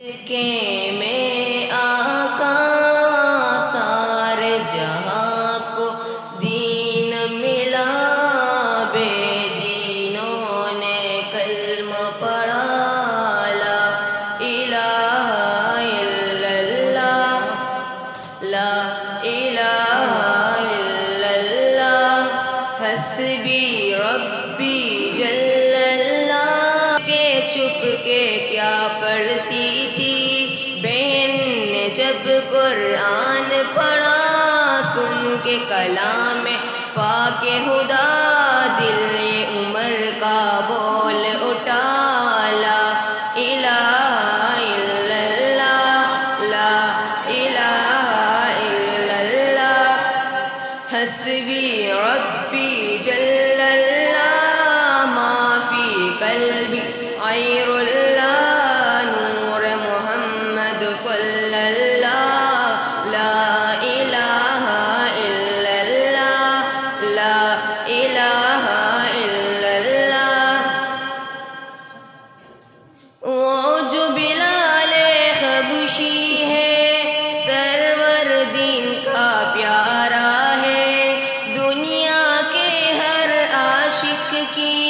کہ میں آقا سارے جہاں کو دین ملا، بے دینوں نے کلمہ پڑھا، لا الہ الا اللہ، لا الہ الا اللہ، حسبی ربی جل اللہ۔ کہ چھپ کے کیا پڑھتی تھی بہن نے جب قرآن پڑھا، سن کے کلام پاک خدا دل عمر کا بول اٹھا، لا الہ الا اللہ، لا الہ الا اللہ، حسبی ربی جل اللہ، ما فی قلبی غیر اللہ، نور محمد صلی اللہ، لا الہ الا اللہ، لا الہ الا اللہ۔ وہ جو بلال حبشی ہے، سرور دین کا پیارا ہے، دنیا کے ہر عاشق کی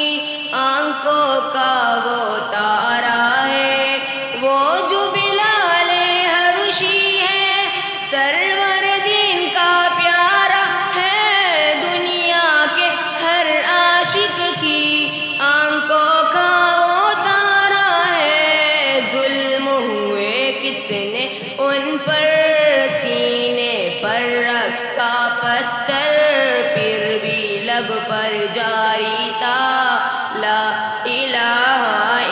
آنکھوں کا وہ تارا ہے۔ وہ جو بلال حبشی ہے، سرور دین کا پیارا ہے، دنیا کے ہر عاشق کی آنکھوں کا وہ تارا ہے۔ ظلم ہوئے کتنے ان پر، سینے پر رکھا پتھر، پھر بھی لب پر جاری تھا، لا الہ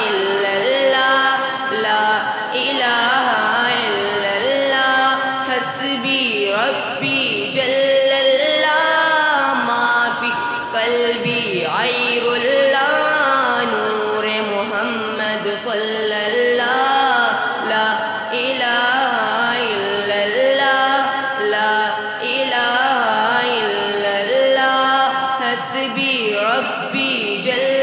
الا اللہ، لا الہ الا اللہ، حسبی ربی جل اللہ، ما فی قلبی غیر اللہ، نور محمد صلی اللہ، لا الہ الا اللہ، لا الہ الا اللہ، حسبی ربی جل